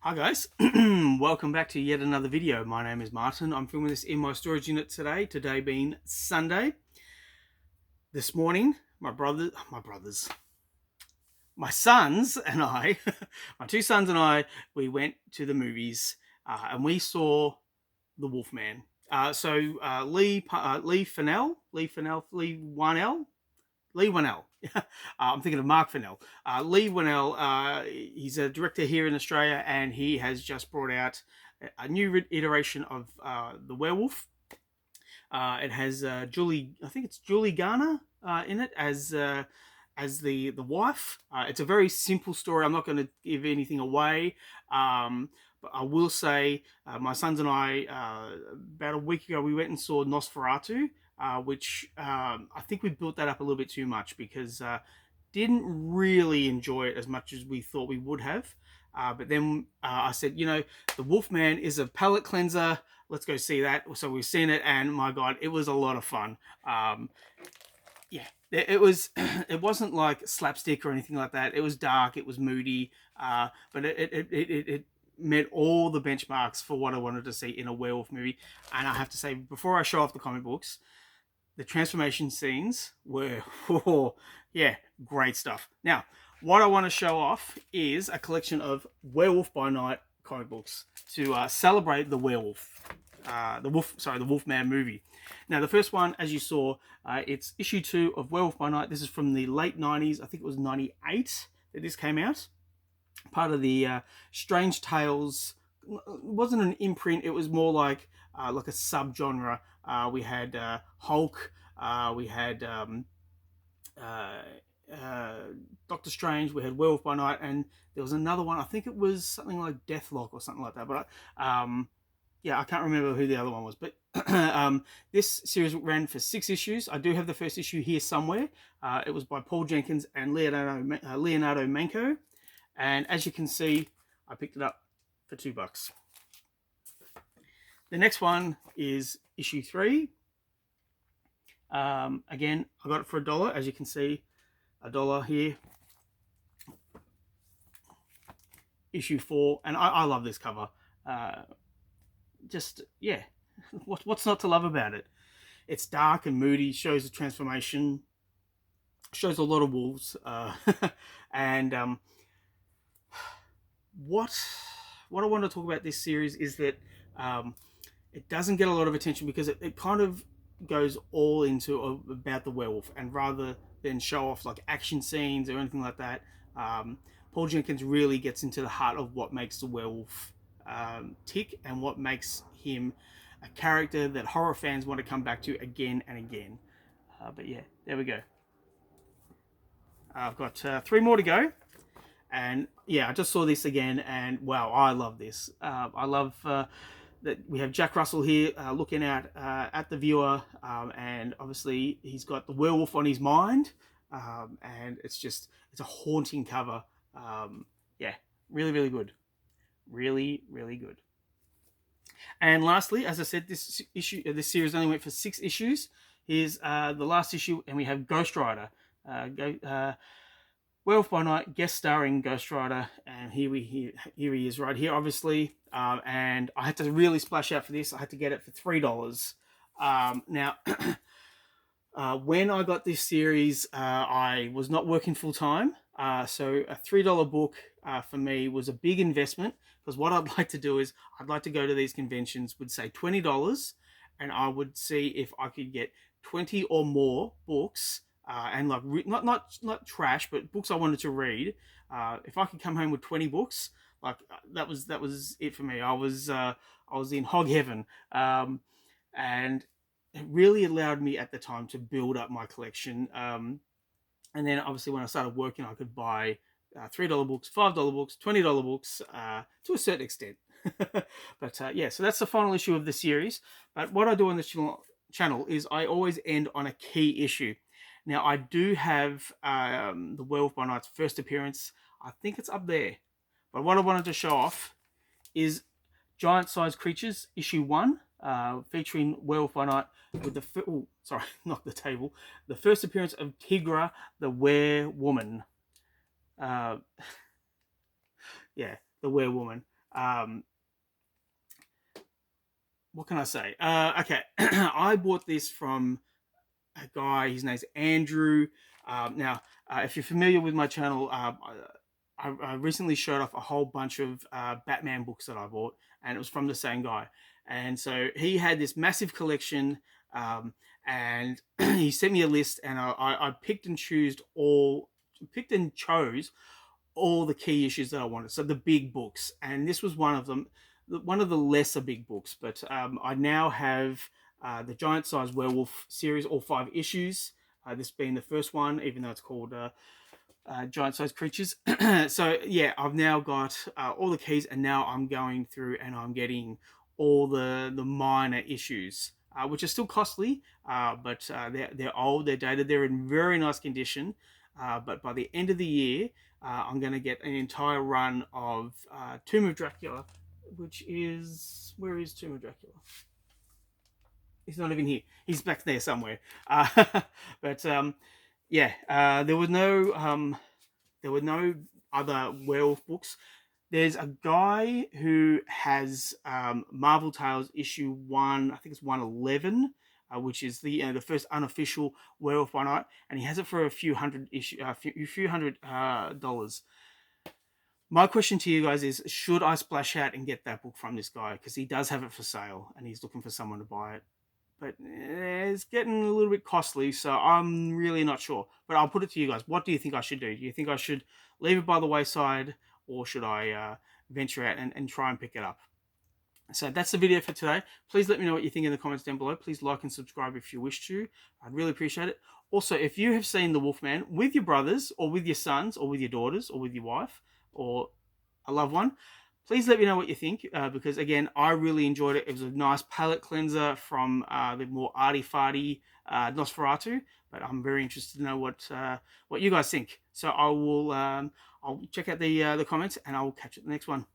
Hi guys, welcome back to yet another video. My name is Martin. I'm filming this in my storage unit today being Sunday. This morning, my sons and I, my two sons and I, we went to the movies and we saw The Wolfman. Lee Winnell. I'm thinking of Mark Fennell. Lee Winnell, he's a director here in Australia, and he has just brought out a new iteration of The Werewolf. It has I think it's Julie Garner in it as the wife. It's a very simple story. I'm not going to give anything away. But I will say, my sons and I, about a week ago, we went and saw Nosferatu, which I think we built that up a little bit too much because didn't really enjoy it as much as we thought we would have. But then I said, the Wolfman is a palate cleanser. Let's go see that. So we've seen it, and my God, it was a lot of fun. Yeah, it was. It wasn't like slapstick or anything like that. It was dark. It was moody. But it met all the benchmarks for what I wanted to see in a werewolf movie. And I have to say, before I show off the comic books, the transformation scenes were, oh, yeah, great stuff. Now, what I want to show off is a collection of Werewolf by Night comic books to celebrate the werewolf, the Wolfman movie. Now, the first one, as you saw, it's issue 2 of Werewolf by Night. This is from the late 90s. I think it was 98 that this came out. Part of the Strange Tales. It wasn't an imprint. It was more like a subgenre. We had Hulk. We had Doctor Strange. We had Werewolf by Night, and there was another one. I think it was something like Deathlock or something like that. But yeah, I can't remember who the other one was. But this series ran for 6 issues. I do have the first issue here somewhere. It was by Paul Jenkins and Leonardo Manco. And as you can see, I picked it up for $2. The next one is issue 3. Again, I got it for $1. As you can see, $1 here. Issue 4, and I love this cover. Yeah, what's not to love about it? It's dark and moody, shows the transformation, shows a lot of wolves, and what I want to talk about this series is that it doesn't get a lot of attention because it kind of goes all into about the werewolf, and rather than show off like action scenes or anything like that, Paul Jenkins really gets into the heart of what makes the werewolf tick and what makes him a character that horror fans want to come back to again and again. But yeah, there we go. I've got 3 more to go. And yeah, I just saw this again, and wow, I love this. I love that we have Jack Russell here looking out at the viewer, and obviously he's got the werewolf on his mind, and it's a haunting cover. Yeah, really, really good. Really, really good. And lastly, as I said, this series only went for 6 issues. Here's the last issue, and we have Ghost Rider. Werewolf by Night, guest starring Ghost Rider, and here he is right here, obviously. And I had to really splash out for this. I had to get it for $3. Now, when I got this series, I was not working full time, so a $3 book for me was a big investment, because what I'd like to do is I'd like to go to these conventions, would say $20, and I would see if I could get 20 or more books. And like not trash, but books I wanted to read. If I could come home with 20 books, like that was it for me. I was in hog heaven, and it really allowed me at the time to build up my collection. And then obviously when I started working, I could buy $3 books, $5 books, $20 books to a certain extent. But yeah, so that's the final issue of the series. But what I do on this channel is I always end on a key issue. Now, I do have the Werewolf by Night's first appearance. I think it's up there. But what I wanted to show off is Giant Sized Creatures, issue 1, featuring Werewolf by Night with knocked the table. The first appearance of Tigra, the Werewoman. Yeah, the Werewoman. Um, what can I say? Okay, I bought this from a guy. His name's Andrew. Now, if you're familiar with my channel, I recently showed off a whole bunch of Batman books that I bought, and it was from the same guy. And so he had this massive collection, and he sent me a list, and I picked and chose all the key issues that I wanted. So the big books, and this was one of them, one of the lesser big books. But I now have the Giant Size Werewolf series, all 5 issues. This being the first one, even though it's called Giant Size Creatures. So yeah, I've now got all the keys, and now I'm going through and I'm getting all the minor issues. Which are still costly, but they're old, they're dated, they're in very nice condition. But by the end of the year, I'm going to get an entire run of Tomb of Dracula, which is, where is Tomb of Dracula? He's not even here. He's back there somewhere. But yeah, there were no other werewolf books. There's a guy who has Marvel Tales issue 1, I think it's 111, which is the first unofficial Werewolf by Night, and he has it for a few hundred dollars. My question to you guys is: should I splash out and get that book from this guy, because he does have it for sale and he's looking for someone to buy it? But it's getting a little bit costly, so I'm really not sure. But I'll put it to you guys. What do you think I should do? Do you think I should leave it by the wayside, or should I venture out and try and pick it up? So that's the video for today. Please let me know what you think in the comments down below. Please like and subscribe if you wish to. I'd really appreciate it. Also, if you have seen The Wolfman with your brothers, or with your sons, or with your daughters, or with your wife, or a loved one, please let me know what you think, because again, I really enjoyed it. It was a nice palate cleanser from the more arty-farty Nosferatu, but I'm very interested to know what you guys think. So I'll check out the comments, and I will catch you at the next one.